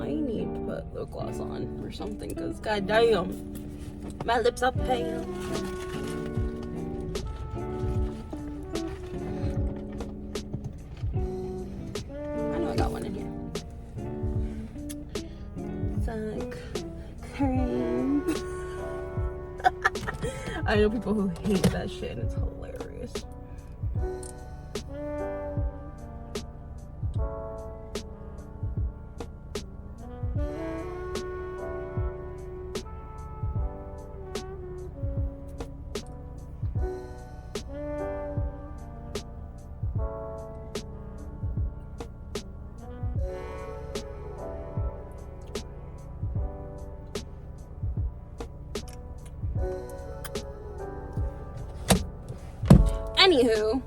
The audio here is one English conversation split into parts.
might need to put lip gloss on or something, because goddamn, my lips are pale. I know I got one in here. It's like cream. I know people who hate that shit, and it's hilarious. Anywho,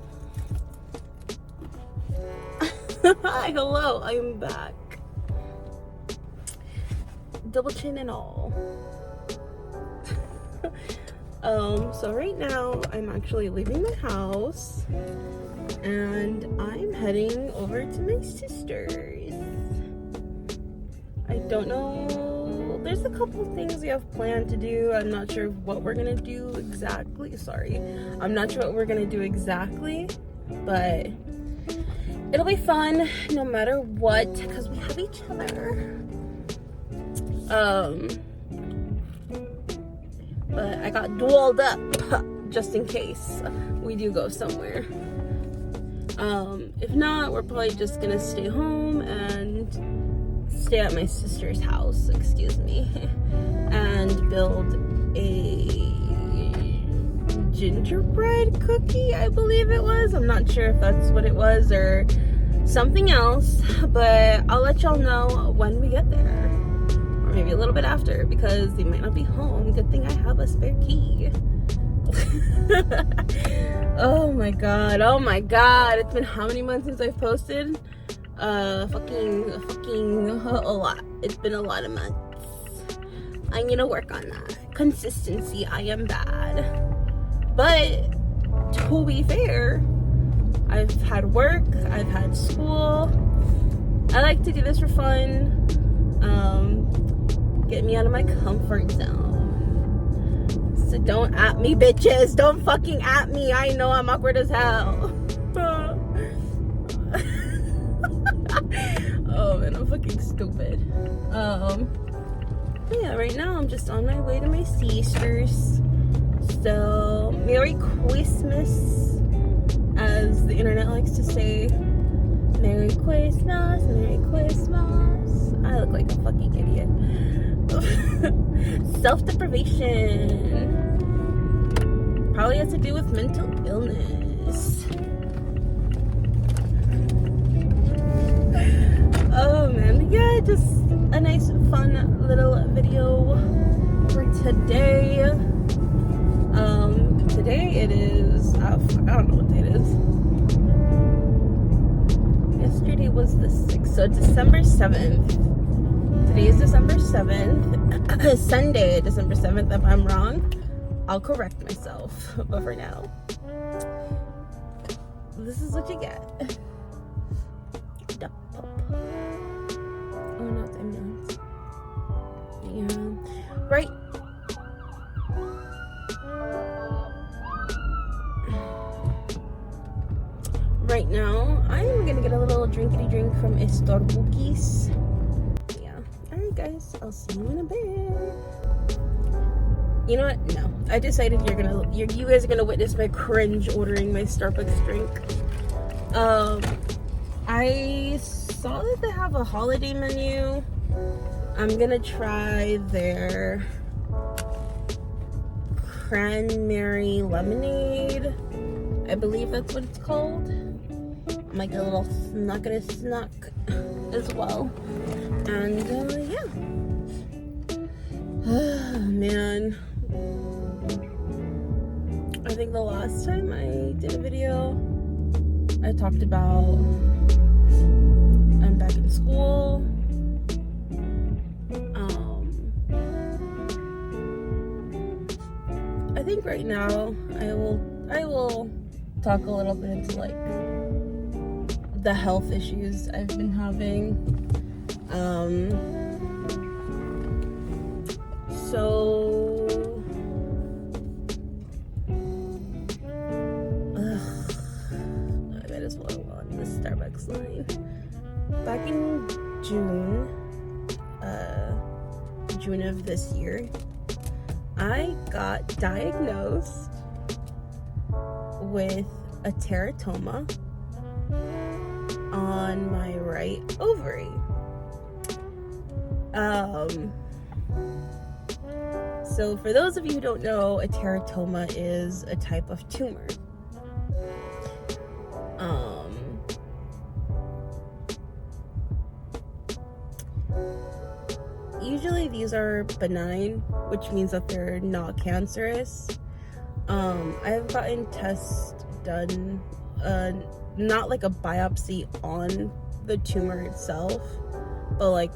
hi, hello, I'm back. Double chin and all. So right now I'm actually leaving my house and I'm heading over to my sister's. I don't know, there's a couple things we have planned to do. I'm not sure what we're gonna do exactly. I'm not sure what we're gonna do exactly, but it'll be fun no matter what, because we have each other. But I got dolled up just in case we do go somewhere. If not, we're probably just gonna stay home and stay at my sister's house, and build a gingerbread cookie, I believe it was. I'm not sure if that's what it was or something else, but I'll let y'all know when we get there, or maybe a little bit after, because they might not be home. Good thing I have a spare key. Oh my god, it's been how many months since I've posted? Fucking a lot. It's been a lot of months. I need to work on that. Consistency, I am bad. But to be fair, I've had work, I've had school. I like to do this for fun. Get me out of my comfort zone. So don't at me, bitches. Don't fucking at me. I know I'm awkward as hell. Oh man, I'm fucking stupid. Yeah, right now I'm just on my way to my sister's. So, Merry Christmas, as the internet likes to say. Merry Christmas, Merry Christmas. I look like a fucking idiot. Self-deprivation. Probably has to do with mental illness. Oh man, yeah, just a nice fun little video for today. Today it is, I don't know what day it is. Yesterday was the 6th, so December 7th. Today is December 7th. Sunday, December 7th. If I'm wrong, I'll correct myself. But for now, this is what you get. Oh no, it's ambulance. Yeah. Right now, I'm gonna get a little drinkity drink from Starbucks. Yeah. Alright guys, I'll see you in a bit. You know what? No. I decided you guys are gonna witness my cringe ordering my Starbucks drink. I saw that they have a holiday menu. I'm gonna try their cranberry lemonade. I believe that's what it's called. I might get a little snack as well. And yeah. Man. I think the last time I did a video, I talked about I'm back in school. I think right now I will talk a little bit into like the health issues I've been having. June of this year, I got diagnosed with a teratoma on my right ovary. So for those of you who don't know, a teratoma is a type of tumor. Usually these are benign, which means that they're not cancerous. I've gotten tests done, not like a biopsy on the tumor itself, but like,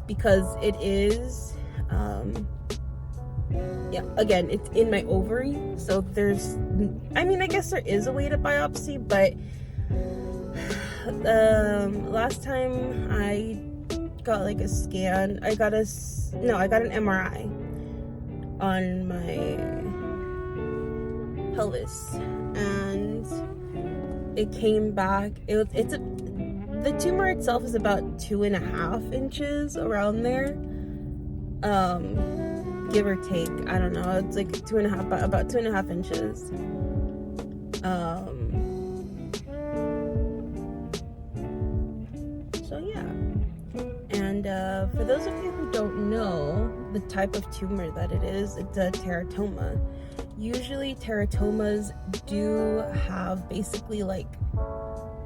because it is, yeah, again, it's in my ovary, so there's, I mean, I guess there is a way to biopsy, but last time I got like a scan, I got an MRI on my pelvis, and it came back, the tumor itself is about 2.5 inches, around there, give or take, I don't know, it's like about 2.5 inches. So yeah. And for those of you who don't know the type of tumor that it is, it's a teratoma. Usually teratomas do have basically like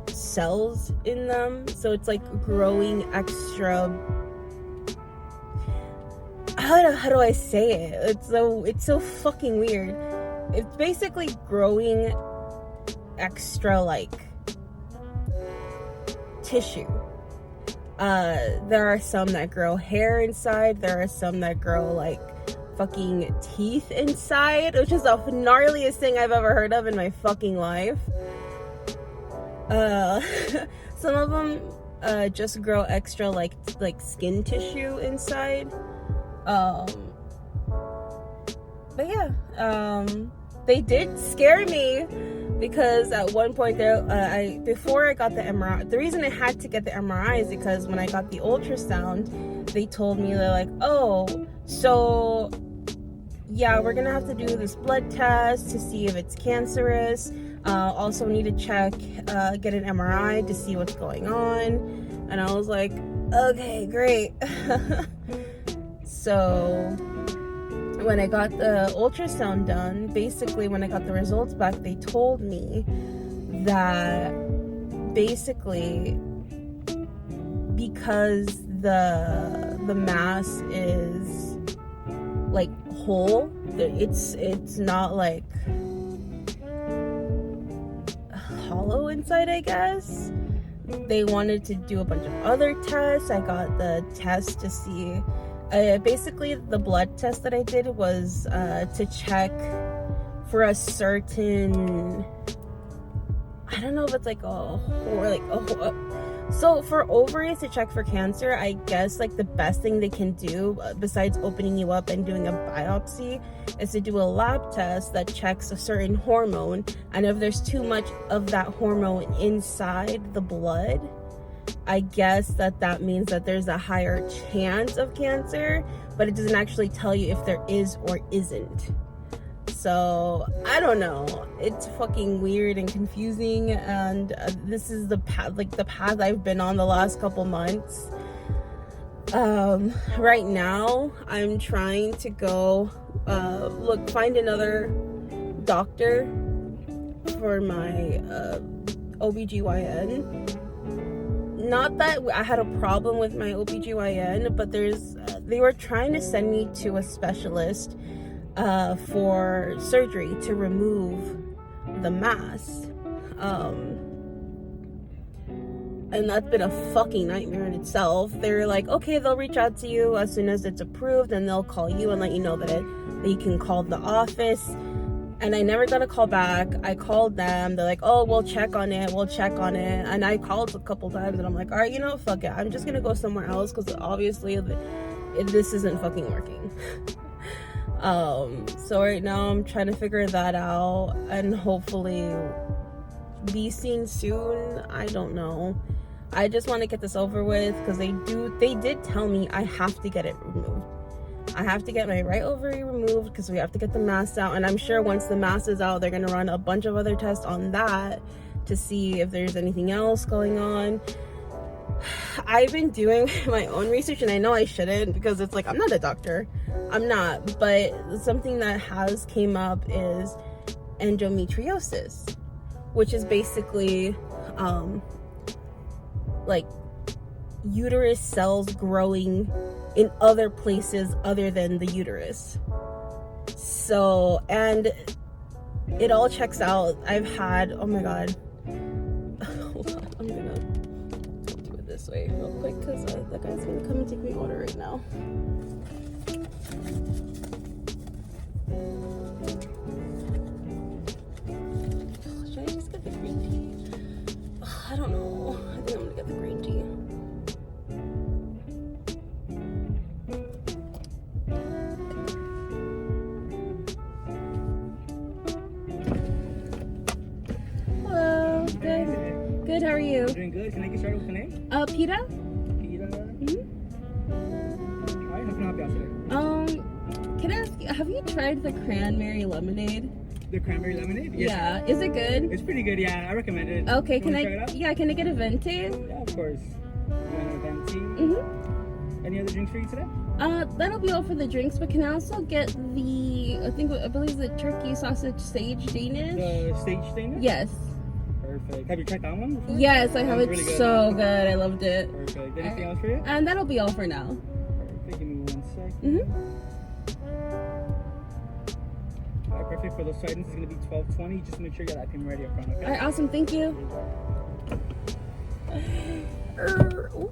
cells in them, so it's like growing extra, how do I say it? It's so fucking weird. It's basically growing extra like tissue. There are some that grow hair inside. There are some that grow like fucking teeth inside, which is the gnarliest thing I've ever heard of in my fucking life. Some of them just grow extra like skin tissue inside. But yeah, they did scare me, because at one point there, before I got the MRI, the reason I had to get the MRI is because when I got the ultrasound, they told me, they're like, oh, so yeah, we're gonna have to do this blood test to see if it's cancerous. Also need to check, get an MRI to see what's going on. And I was like, okay, great. So when I got the ultrasound done, basically when I got the results back, they told me that basically because the mass is like whole, it's not like hollow inside, I guess. They wanted to do a bunch of other tests. I got the test to see, basically the blood test that I did was to check for a certain, I don't know if it's like so for ovaries to check for cancer, I guess like the best thing they can do besides opening you up and doing a biopsy is to do a lab test that checks a certain hormone, and if there's too much of that hormone inside the blood, I guess that means that there's a higher chance of cancer, but it doesn't actually tell you if there is or isn't. So I don't know, it's fucking weird and confusing, and this is the path I've been on the last couple months. Right now I'm trying to go find another doctor for my OBGYN. Not that I had a problem with my OBGYN, but they were trying to send me to a specialist for surgery to remove the mass. And that's been a fucking nightmare in itself. They're like, okay, they'll reach out to you as soon as it's approved, and they'll call you and let you know that you can call the office. And I never got a call back. I called them. They're like, oh, we'll check on it. And I called a couple times, and I'm like, all right, fuck it. I'm just going to go somewhere else, because obviously this isn't fucking working. So right now I'm trying to figure that out and hopefully be seen soon. I don't know. I just want to get this over with, because they did tell me I have to get it removed. I have to get my right ovary removed because we have to get the mass out, and I'm sure once the mass is out, they're gonna run a bunch of other tests on that to see if there's anything else going on. I've been doing my own research, and I know I shouldn't because it's like, I'm not a doctor, I'm not, but something that has came up is endometriosis, which is basically like uterus cells growing in other places other than the uterus. So, and it all checks out. I've had, oh my god, hold on, I'm gonna do it this way real quick because the guy's gonna come and take me order right now. Should I just get the green tea? I don't know. I think I'm gonna get the green tea. Hello. Good. Good. How are you? Doing good. Can I get started with the name? Peta. Peter. Alright, how can I help you out today? Can I ask you, have you tried the cranberry lemonade? The cranberry lemonade? Yes, Yeah. ma'am. Is it good? It's pretty good, yeah. I recommend it. Okay, You can wanna I? try it out? Yeah, can I get a venti? Yeah, of course. You want a venti? Mhm. Any other drinks for you today? That'll be all for the drinks. But can I also get the? I believe the turkey sausage sage Danish. The stage thing? Yes. Perfect. Have you tried that one before? Yes, I have Sounds it. really good. So good. I loved it. Perfect. Anything else for you? And that'll be all for now. Perfect. Give me 1 second. Mhm. Alright, perfect. For those items, it's going to be $12.20. Just make sure you got that payment ready up front, okay? All right. Awesome. Thank you. Ooh.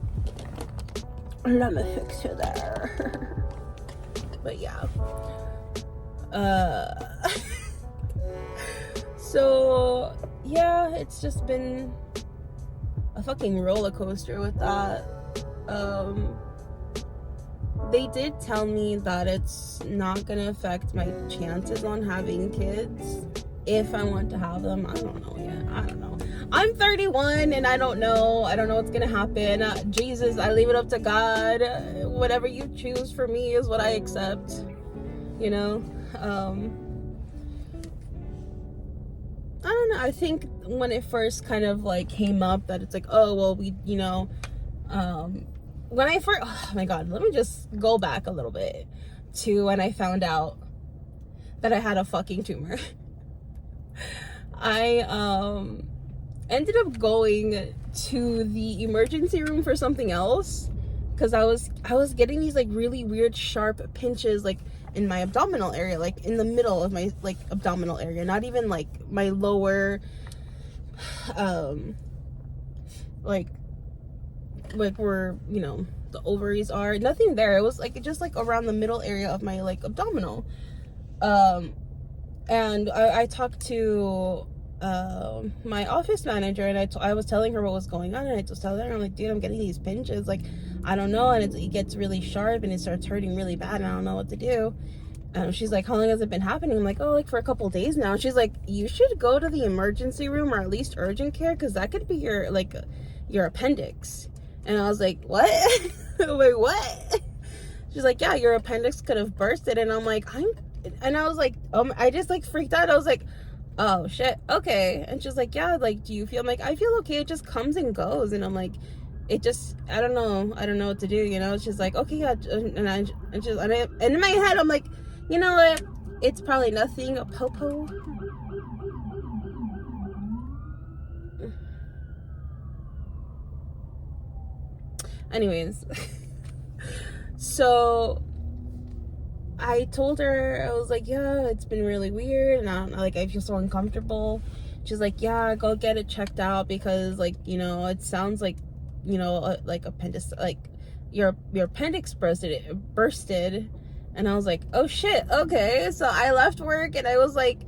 Let me fix you there. But yeah. So yeah, it's just been a fucking roller coaster with that. They did tell me that it's not gonna affect my chances on having kids if I want to have them. I don't know yet. I don't know. I'm 31 and I don't know what's gonna happen. Jesus, I leave it up to God. Whatever you choose for me is what I accept, you know. I don't know. I think when it first kind of like came up that it's like, oh well, we, you know, when I first, oh my god, let me just go back a little bit to when I found out that I had a fucking tumor. I ended up going to the emergency room for something else because I was getting these like really weird sharp pinches like in my abdominal area, like in the middle of my like abdominal area, not even like my lower like where, you know, the ovaries are, nothing there. It was like just like around the middle area of my like abdominal. And I talked to my office manager, and I was telling her what was going on, and I just telling her, I'm like, dude, I'm getting these pinches, like, I don't know, and it gets really sharp and it starts hurting really bad and I don't know what to do. She's like, how long has it been happening? I'm like, oh, like for a couple days now. She's like, you should go to the emergency room or at least urgent care because that could be your appendix. And I was like, what? Wait, what? She's like, yeah, your appendix could have bursted. And I'm like, and I was like, I just like freaked out. I was like, oh shit, okay. And she's like, yeah, like, do you feel? I'm like, I feel okay. It just comes and goes. And I'm like, it just, I don't know what to do, you know. She's like, okay, yeah. And in my head, I'm like, you know what? It's probably nothing. A popo. Anyways, so I told her, I was like, yeah, it's been really weird, and I don't know, like, I feel so uncomfortable. She's like, yeah, go get it checked out because, like, you know, it sounds like, you know, like your appendix bursted. And I was like, oh shit, okay. So I left work and I was like,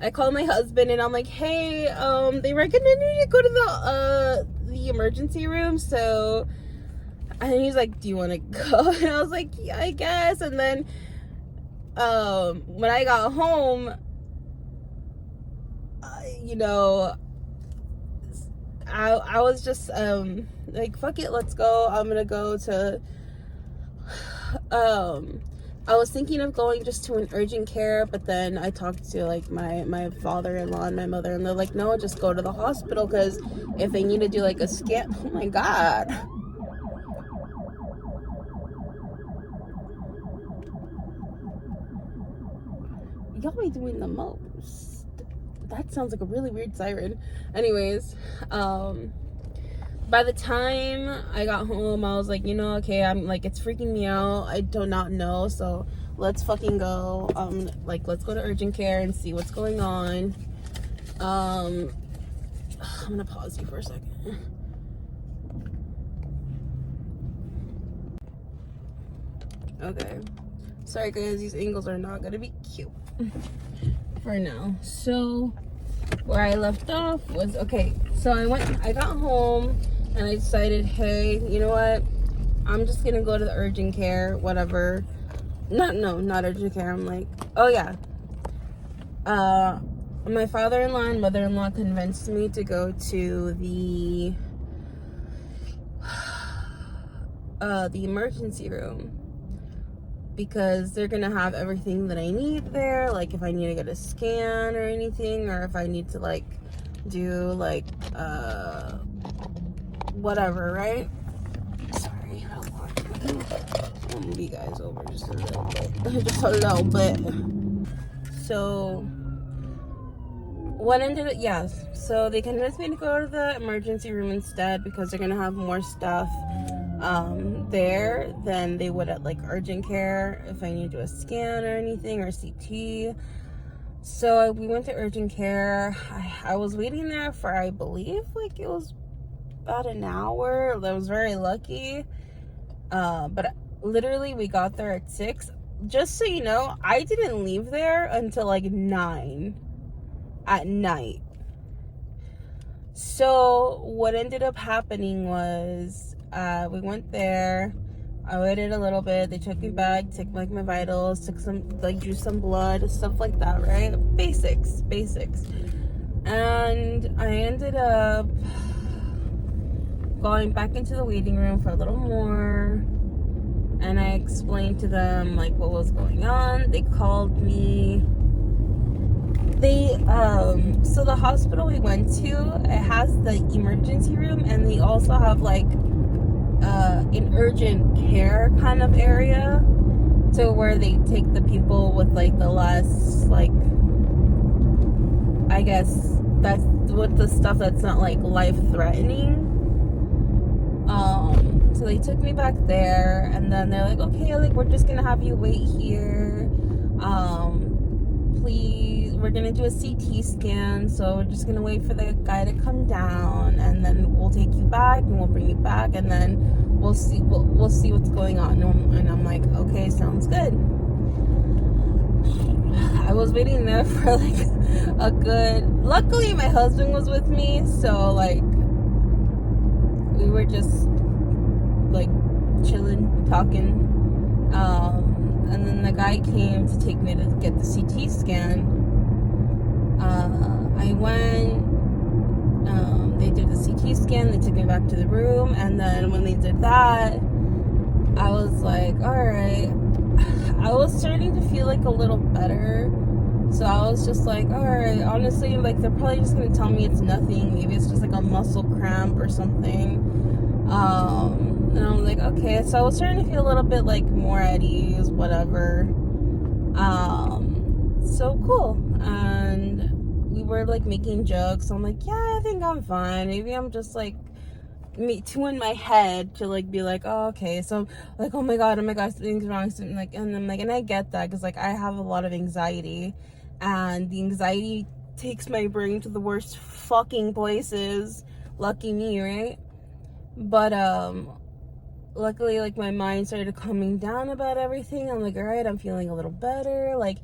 I called my husband and I'm like, hey, they recommended me to go to the emergency room, so. And he's like, do you want to go? And I was like, yeah, I guess. And then when I got home, you know, I was just like, fuck it, let's go. I'm gonna go to I was thinking of going just to an urgent care, but then I talked to like my father-in-law and my mother, and they're like, no, just go to the hospital, because if they need to do like a scan, oh my god, y'all be doing the most. That sounds like a really weird siren. Anyways, by the time I got home, I was like, you know, okay, I'm like, it's freaking me out. I do not know, so let's fucking go. Like, let's go to urgent care and see what's going on. I'm gonna pause you for a second. Okay, sorry guys, these angles are not gonna be cute for now. So where I left off was, okay, so I got home and I decided, hey, you know what, I'm just gonna go to the urgent care, whatever. Not urgent care. I'm like, oh yeah, my father-in-law and mother-in-law convinced me to go to the emergency room, because they're gonna have everything that I need there, like if I need to get a scan or anything, or if I need to like do like whatever, right? Sorry, hold on. I'll move you guys over just a little bit. Just a little bit. So what ended up, yes, so they convinced me to go to the emergency room instead, because they're gonna have more stuff there than they would at like urgent care if I need to do a scan or anything, or CT. So we went to urgent care. I was waiting there for, I believe, like it was about an hour. I was very lucky. But literally we got there at 6. Just so you know, I didn't leave there until like 9 at night. So what ended up happening was, we went there, I waited a little bit, they took me back, took like my vitals, took some, like drew some blood, stuff like that, right? Basics. And I ended up going back into the waiting room for a little more, and I explained to them like what was going on. They called me. So the hospital we went to, it has the emergency room, and they also have like an urgent care kind of area, to where they take the people with like the less, like, I guess that's with the stuff that's not like life threatening. So they took me back there, and then they're like, okay, like we're just gonna have you wait here. Please, we're gonna do a CT scan, so we're just gonna wait for the guy to come down, and then we'll take you back and we'll bring you back, and then we'll see what's going on. And I'm like, okay, sounds good. I was waiting there for like a good, luckily my husband was with me, so like we were just like chilling, talking, and then the guy came to take me to get the CT scan. I went, they did the CT scan, they took me back to the room, and then when they did that, I was like, alright. I was starting to feel like a little better, so I was just like, alright, honestly, like they're probably just gonna tell me it's nothing, maybe it's just like a muscle cramp or something. And I was like, okay, so I was starting to feel a little bit like more at ease, whatever. So cool. And we were like making jokes, so I'm like, yeah, I think I'm fine, maybe I'm just like me too in my head to like be like, oh, okay, so like, oh my god, something's wrong, something like, and I'm like, and I get that, because like I have a lot of anxiety, and the anxiety takes my brain to the worst fucking places. Lucky me, right? But luckily, like my mind started calming down about everything. I'm like, all right, I'm feeling a little better, like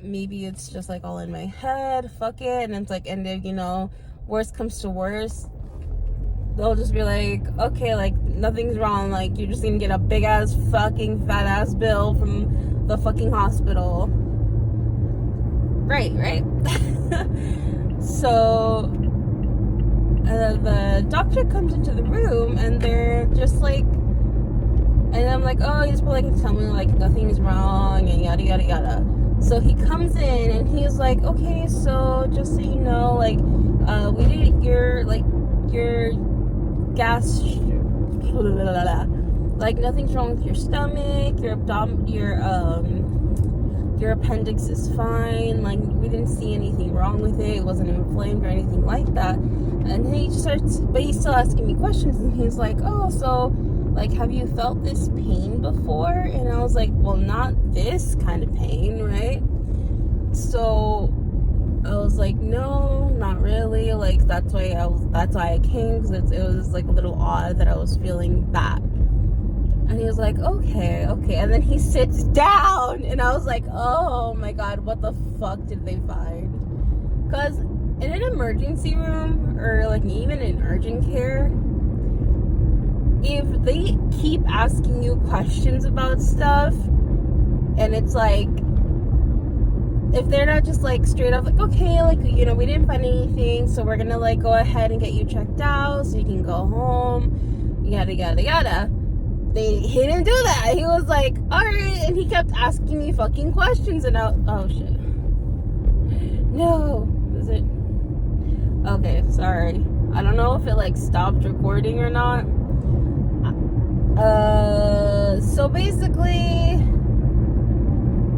maybe it's just like all in my head, fuck it. And it's like, and if, you know, worst comes to worst, they'll just be like, okay, like nothing's wrong, like you're just gonna get a big ass fucking fat ass bill from the fucking hospital, right? So the doctor comes into the room, and they're just like, and I'm like, oh, he's probably gonna tell me like nothing's wrong and yada yada yada. So he comes in and he's like, okay, so just so you know, like, we did your gas, like nothing's wrong with your stomach, your appendix is fine, like we didn't see anything wrong with it wasn't inflamed or anything like that. And he starts, but he's still asking me questions, and he's like, oh, so like, have you felt this pain before? And I was like, well, not this kind of pain, right? So I was like, no, not really. Like, that's why I came, because it was like a little odd that I was feeling that. And he was like, okay. And then he sits down, and I was like, oh my God, what the fuck did they find? Because in an emergency room, or like even in urgent care, if they keep asking you questions about stuff, and it's like, if they're not just like straight up like, okay, like, you know, we didn't find anything, so we're gonna like go ahead and get you checked out so you can go home, yada yada yada. He didn't do that. He was like, alright, and he kept asking me fucking questions, and oh shit. No. Is it? Okay, sorry. I don't know if it like stopped recording or not. So basically,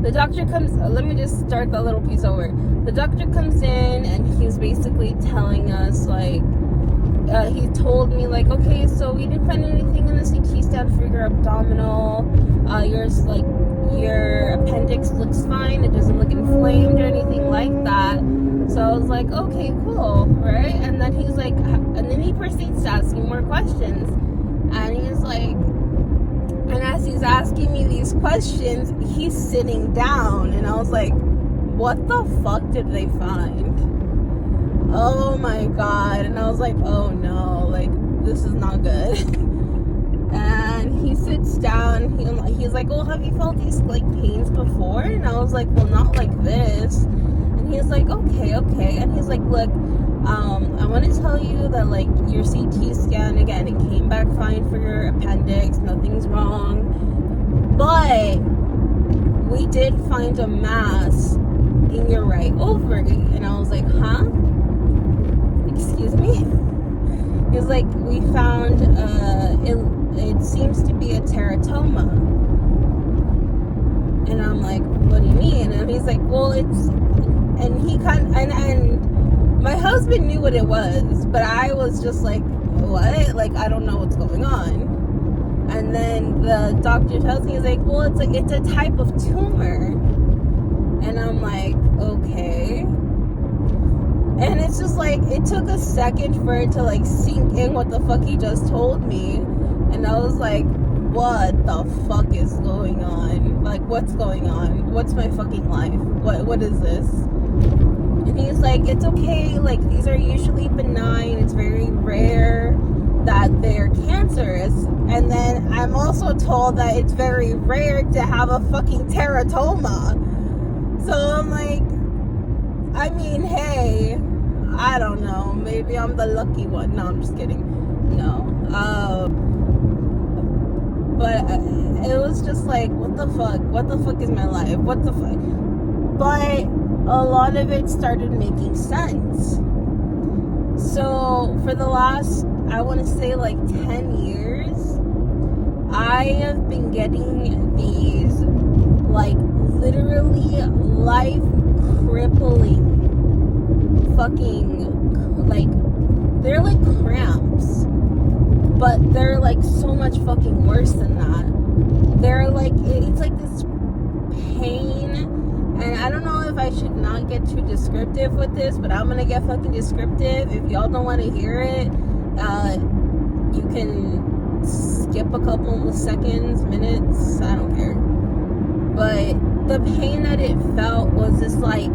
the doctor comes, let me just start that little piece over. The doctor comes in and he's basically telling us like, he told me like, okay, so we didn't find anything in the CT scan for your abdominal. Your appendix looks fine. It doesn't look inflamed or anything like that. So I was like, okay, cool, right? And then he's like, and then he proceeds to ask me more questions. And he's like, and as he's asking me these questions, he's sitting down. And I was like, what the fuck did they find? Oh my God. And I was like, oh no, like, this is not good. And he sits down, he's like, well, have you felt these like pains before? And I was like, well, not like this. And he's like, okay. And he's like, look, I want to tell you that like your CT scan, again, it came back fine for your appendix, nothing's wrong, but we did find a mass in your right ovary. And I was like, huh? Excuse me? He was like, we found it seems to be a teratoma. And I'm like, what do you mean? And he's like, well, it's, and he and my husband knew what it was, but I was just like, what? Like, I don't know what's going on. And then the doctor tells me, he's like, well, it's a type of tumor. And I'm like, okay. And it's just like, it took a second for it to like sink in what the fuck he just told me. And I was like, what the fuck is going on? Like, what's going on? What's my fucking life? What is this? And he's like, it's okay, like, these are usually benign, it's very rare that they're cancerous. And then I'm also told that it's very rare to have a fucking teratoma. So I'm like, I mean, hey, I don't know, maybe I'm the lucky one. No, I'm just kidding. No. But it was just like, what the fuck is my life? What the fuck? But a lot of it started making sense. So for the last, I want to say like 10 years, I have been getting these like literally life crippling fucking, like, they're like cramps, but they're like so much fucking worse than that. They're like, it's like this pain. And I don't know if I should not get too descriptive with this, but I'm gonna get fucking descriptive. If y'all don't want to hear it, you can skip a couple seconds, minutes, I don't care. But the pain that it felt was just like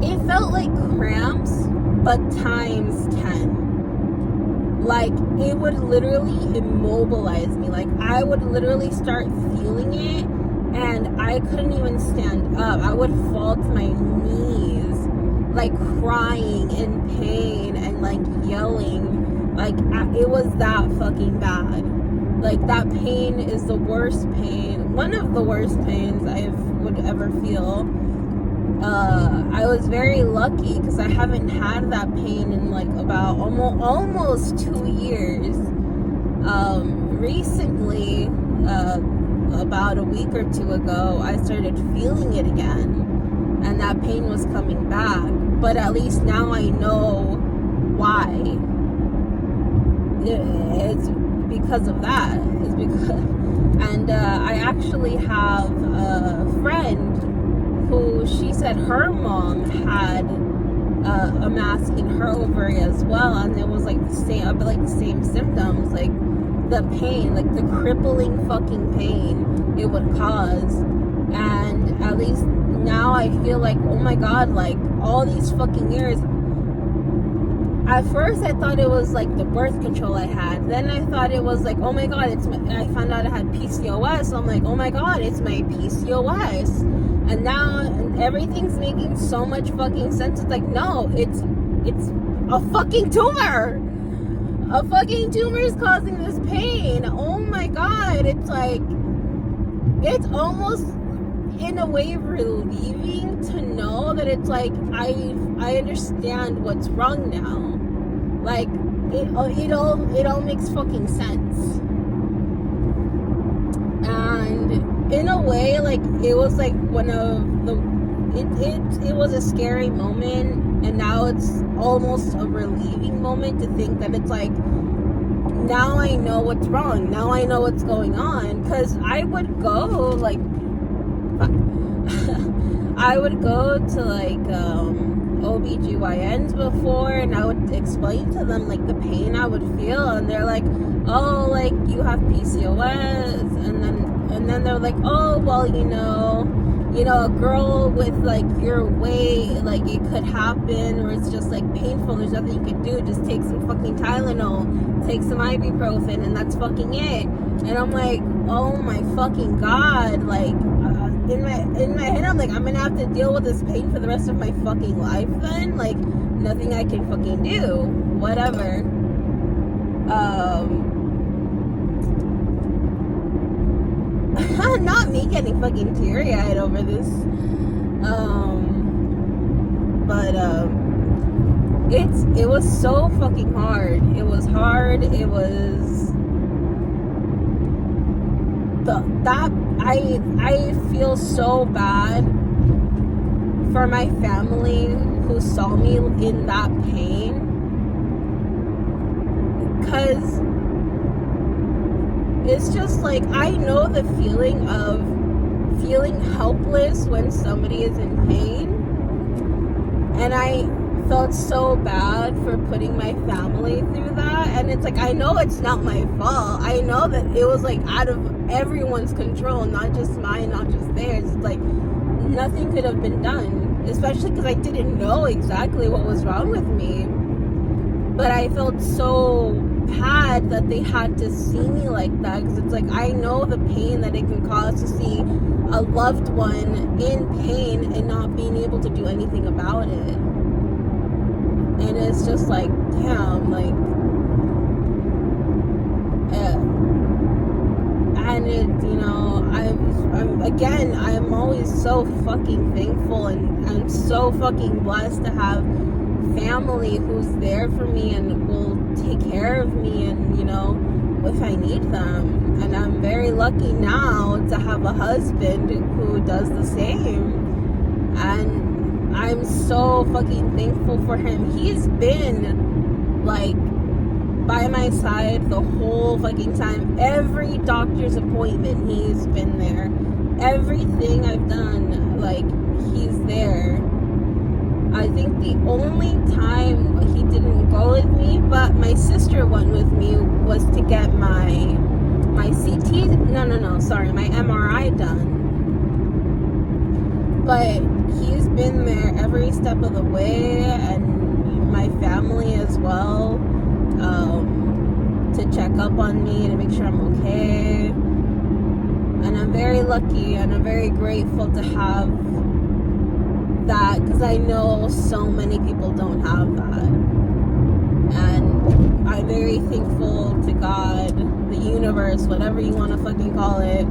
it felt like cramps, but times 10. Like, it would literally immobilize me. Like, I would literally start feeling it, and I couldn't even stand up. I would fall to my knees, like crying in pain and like yelling. Like, it was that fucking bad. Like, that pain is the worst pain, one of the worst pains I would ever feel. I was very lucky because I haven't had that pain in like about almost 2 years. Recently, about a week or two ago, I started feeling it again, and that pain was coming back. But at least now I know why. It's because of that. It's because, and I actually have a friend who, she said her mom had a mass in her ovary as well, and it was like the same symptoms, like the pain, like the crippling fucking pain it would cause. And at least now I feel like, oh my god, like all these fucking years. At first I thought it was like the birth control I had. Then I thought it was like, oh my god, I found out I had PCOS. So I'm like, oh my god, it's my PCOS. And now everything's making so much fucking sense. It's like, no, it's a fucking tumor. A fucking tumor is causing this pain. Oh my god, it's like, it's almost in a way relieving to know that it's like I understand what's wrong now. Like it all makes fucking sense. And in a way, like it was like one of the it was a scary moment, and now it's almost a relieving moment to think that it's like, now I know what's wrong. Now I know what's going on. Because I would go like I would go to like OBGYNs before, and I would explain to them like the pain I would feel, and they're like, oh, like you have PCOS, and then they're like, oh, well, you know, a girl with like your weight, like it could happen, or it's just like painful, there's nothing you can do, just take some fucking Tylenol, take some ibuprofen, and that's fucking it. And I'm like, oh my fucking god, like in my head I'm like, I'm gonna have to deal with this pain for the rest of my fucking life then, like nothing I can fucking do, whatever. Not me getting fucking teary-eyed over this, but it was so fucking hard. It was hard. It was I feel so bad for my family who saw me in that pain, because it's just like, I know the feeling of feeling helpless when somebody is in pain, and I felt so bad for putting my family through that. And it's like, I know it's not my fault. I know that it was like out of everyone's control, not just mine, not just theirs. It's like nothing could have been done, especially because I didn't know exactly what was wrong with me. But I felt so bad that they had to see me like that, because it's like, I know the pain that it can cause to see a loved one in pain and not being able to do anything about it. And it's just like, damn, like, and it, you know, I'm always so fucking thankful, and I'm so fucking blessed to have family who's there for me and will take care of me, and, you know, if I need them. And I'm very lucky now to have a husband who does the same, and I'm so fucking thankful for him. He's been like by my side the whole fucking time. Every doctor's appointment, he's been there. Everything I've done, like, he's there. I think the only time he didn't go with me, but my sister went with me, was to get my my MRI done. But he's been there every step of the way, and my family as well, to check up on me, to make sure I'm okay. And I'm very lucky, and I'm very grateful to have that, because I know so many people don't have that. And I'm very thankful to God, the universe, whatever you want to fucking call it.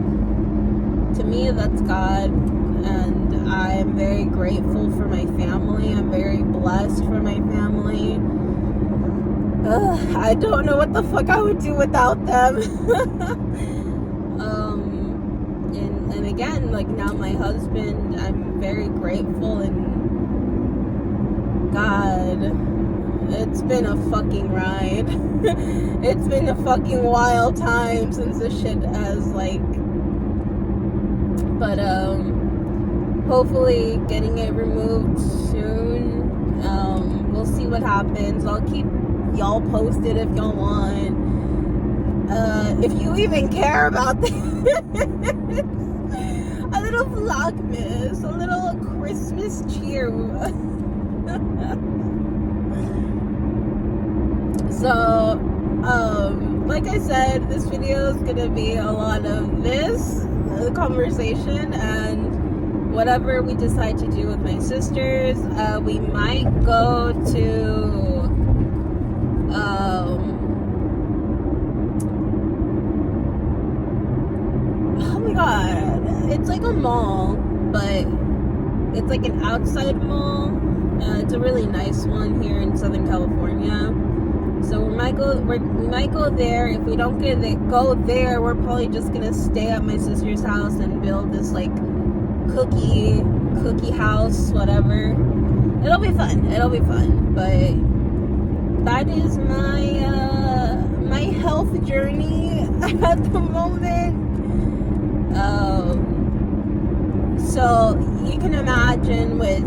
To me, that's God. And I'm very grateful for my family. I'm very blessed for my family. I don't know what the fuck I would do without them. And again, like now my husband, I'm very grateful, and God, it's been a fucking ride. It's been a fucking wild time since this shit has but hopefully getting it removed soon. We'll see what happens. I'll keep y'all posted if y'all want. If you even care about this. A little vlogmas, a little Christmas cheer. So, like I said, this video is gonna be a lot of this conversation and whatever we decide to do with my sisters. We might go to oh my god, it's like a mall, but it's like an outside mall. It's a really nice one here in Southern California. So we might go there. If we don't go there, we're probably just gonna stay at my sister's house and build this like cookie house, whatever. It'll be fun. But that is my health journey at the moment. So you can imagine with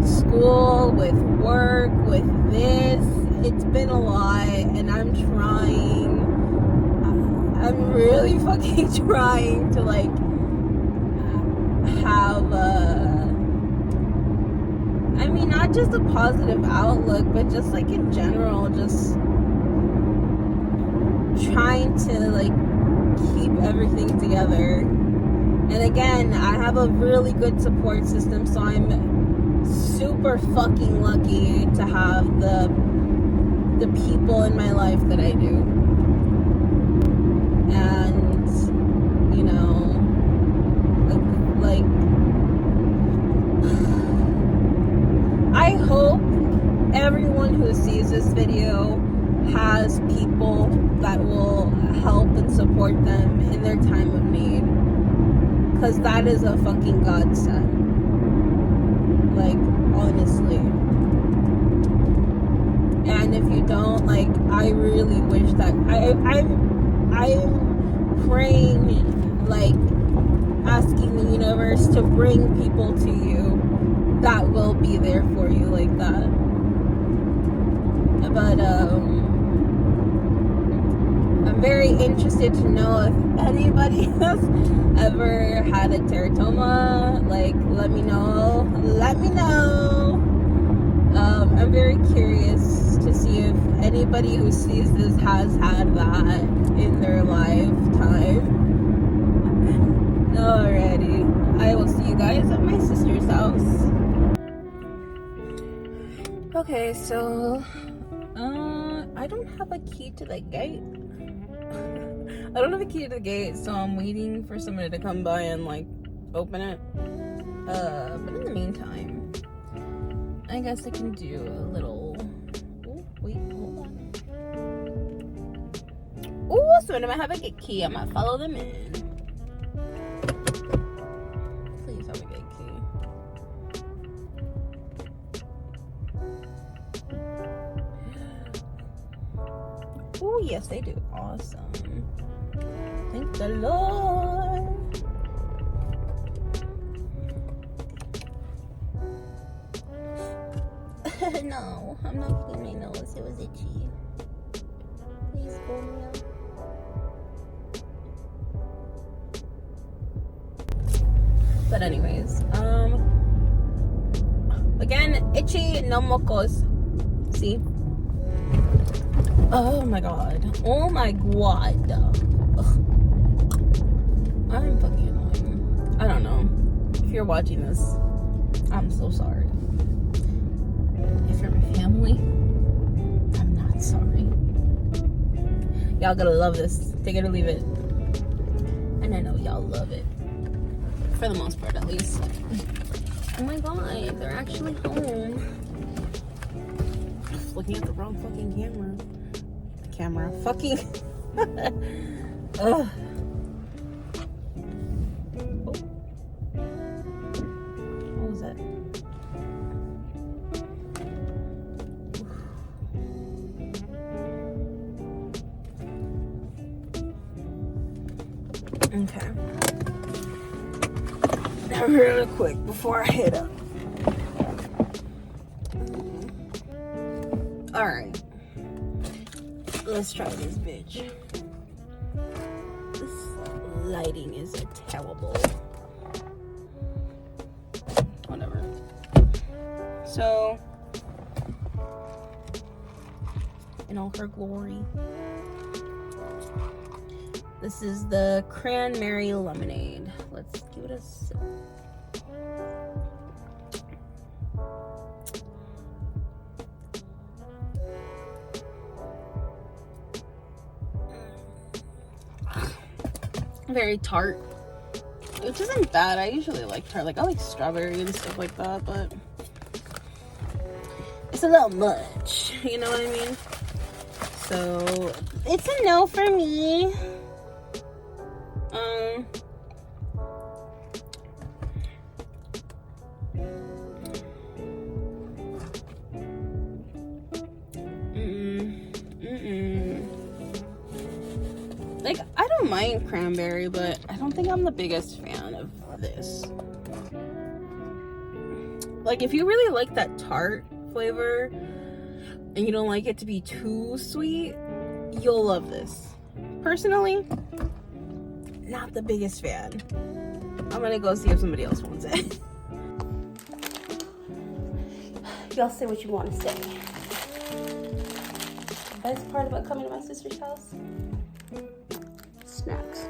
school, with work, with this, it's been a lot, and I'm really fucking trying to have not just a positive outlook, but just in general, just trying to keep everything together. And again, I have a really good support system, so I'm super fucking lucky to have the people in my life that I do. And I hope everyone who sees this video has people that will help and support them in their time of need, because that is a fucking godsend, honestly. And if you don't, I really wish that I'm praying, asking the universe to bring people to you that will be there for you like that. But I'm very interested to know if anybody has ever had a teratoma. Let me know. I'm very curious to see if anybody who sees this has had that in their lifetime. Alrighty, I will see you guys at my sister's house. Okay, so I don't have a key to the gate. So I'm waiting for somebody to come by and open it. But in the meantime, I guess I can do a little. Oh, wait, hold on. Oh, so when I have a key, I might follow them in. Please have a good key. Oh, yes, they do. Awesome. Thank the Lord. No, I'm not cleaning my nose. It was itchy. Please go now. But anyways, again, itchy, no mocos. See? Oh my god. Ugh. I'm fucking annoying. I don't know. If you're watching this, I'm so sorry. If you're my family, I'm not Sorry. Y'all gonna love this. Take it or leave it. And I know y'all love it. For the most part, at least. Oh my god, they're actually home. Looking at the wrong fucking camera. Fucking. Ugh. Oh. What was that? Okay. Now really quick before I head up. Alright. Let's try this bitch. This lighting is terrible. Whatever. So, in all her glory, this is the cranberry lemonade. Let's give it a sip. Very tart, which isn't bad. I usually like tart. Like, I like strawberry and stuff like that, but it's a little much, you know what I mean? So it's a no for me. Like, I don't mind cranberry, but I don't think I'm the biggest fan of this. Like, if you really like that tart flavor and you don't like it to be too sweet, you'll love this. Personally, not the biggest fan. I'm gonna go see if somebody else wants it. Y'all say what you want to say. The best part about coming to my sister's house? Snacks.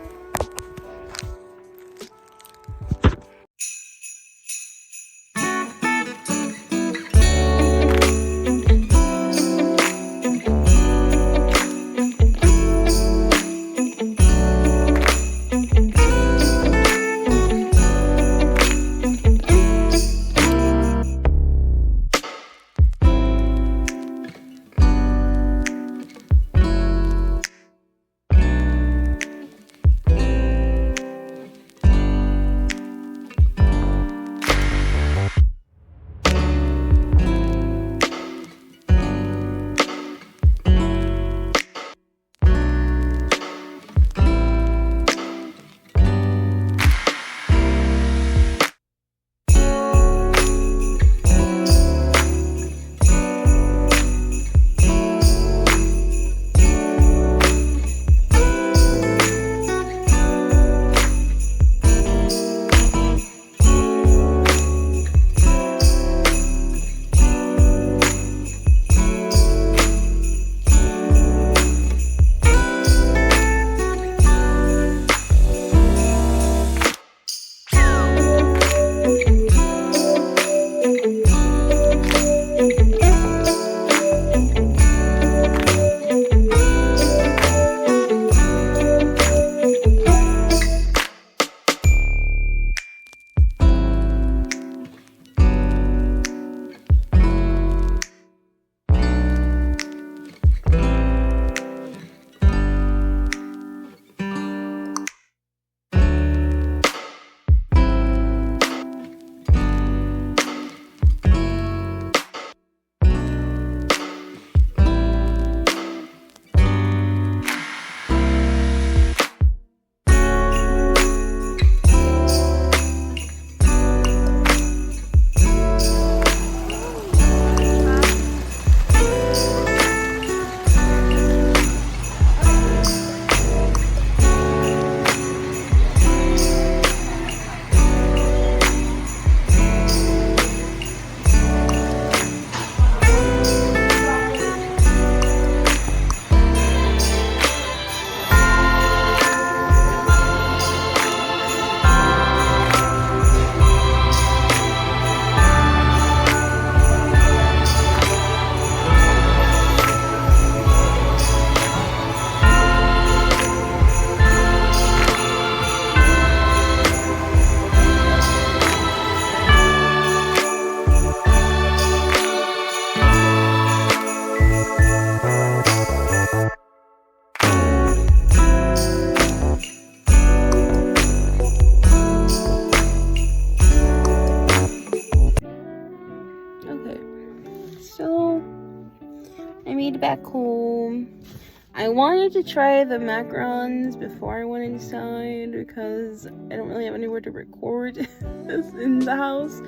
I wanted to try the macarons before I went inside because I don't really have anywhere to record this in the house.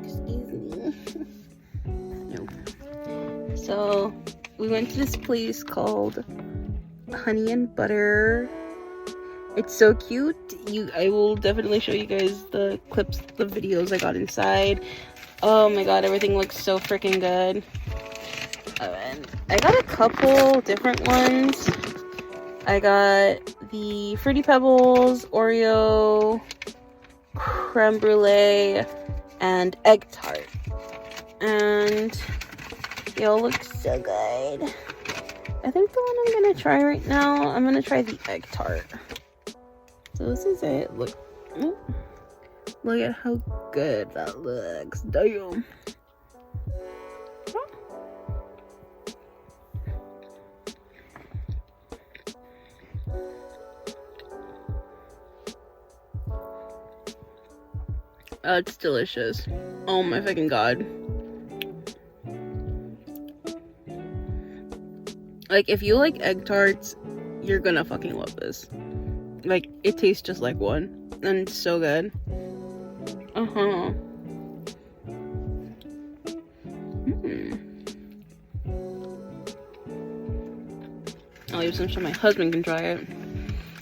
Excuse me. Nope. So we went to this place called Honey and Butter. It's so cute. I will definitely show you guys the clips, the videos I got inside. Oh my god, everything looks so freaking good. And I got a couple different ones. I got the Fruity Pebbles, Oreo, creme brulee, and egg tart. And they all look so good. I think the one I'm gonna try right now, I'm gonna try the egg tart. So this is it. Look at how good that looks. Damn. It's delicious. Oh my fucking god. Like, if you like egg tarts, you're gonna fucking love this. Like, it tastes just like one. And it's so good. I'll leave some so my husband can try it.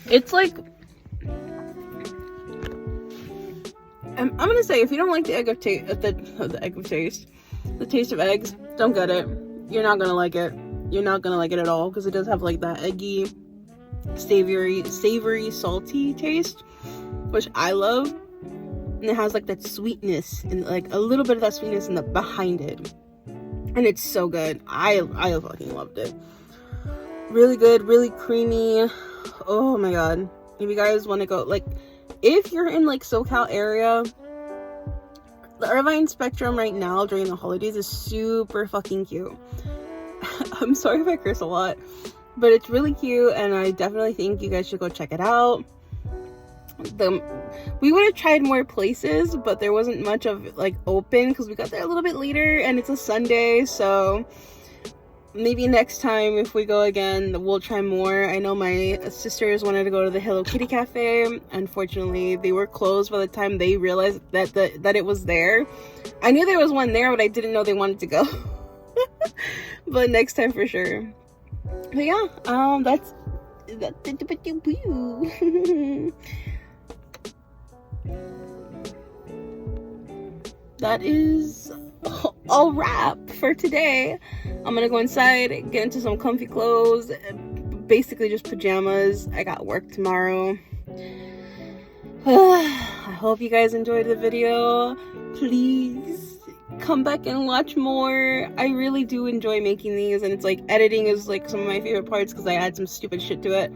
It's like, I'm gonna say, if you don't like the taste of eggs, don't get it. You're not gonna like it. You're not gonna like it at all, because it does have like that eggy, savory, salty taste, which I love. And it has like that sweetness and like a little bit of that sweetness in the behind it, and it's so good. I fucking loved it. Really good, really creamy. Oh my god. If you guys want to go, like, if you're in like SoCal area, the Irvine Spectrum right now during the holidays is super fucking cute. I'm sorry if I curse a lot, but it's really cute, and I definitely think you guys should go check it out. We would have tried more places, but there wasn't much of like open because we got there a little bit later, and it's a Sunday, so maybe next time if we go again, we'll try more. I know my sisters wanted to go to the Hello Kitty Cafe. Unfortunately, they were closed by the time they realized that it was there. I knew there was one there, but I didn't know they wanted to go. But next time for sure. But yeah, that's that is a wrap for today. I'm gonna go inside, get into some comfy clothes, basically just pajamas. I got work tomorrow. I hope you guys enjoyed the video. Please come back and watch more. I really do enjoy making these, and it's like editing is like some of my favorite parts because I add some stupid shit to it.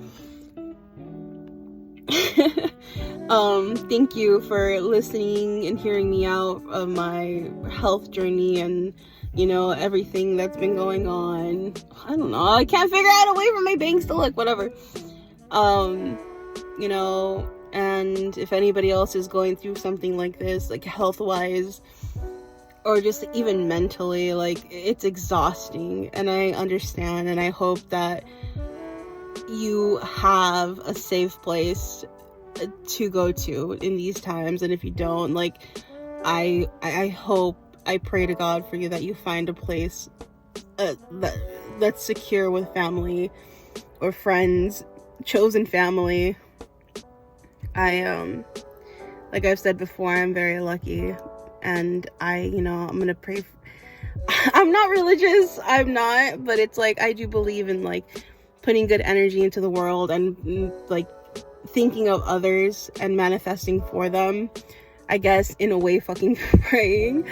Thank you for listening and hearing me out of my health journey and, you know, everything that's been going on. I don't know, I can't figure out a way for my bangs to look, whatever. You know, and if anybody else is going through something like this, like health-wise, or just even mentally, like, it's exhausting, and I understand, and I hope that you have a safe place to go to in these times. And if you don't, like, I pray to God for you that you find a place that's secure with family or friends, chosen family. Like I've said before, I'm very lucky, and I'm gonna pray I'm not religious, I'm not, but it's like I do believe in like putting good energy into the world and like thinking of others and manifesting for them, I guess, in a way, fucking praying.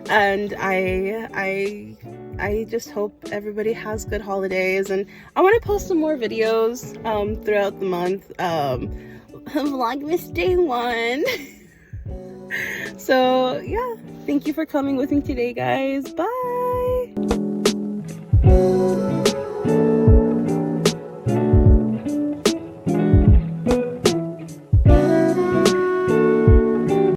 And I just hope everybody has good holidays, and I want to post some more videos throughout the month. Vlogmas day 1. So yeah, thank you for coming with me today, guys. Bye.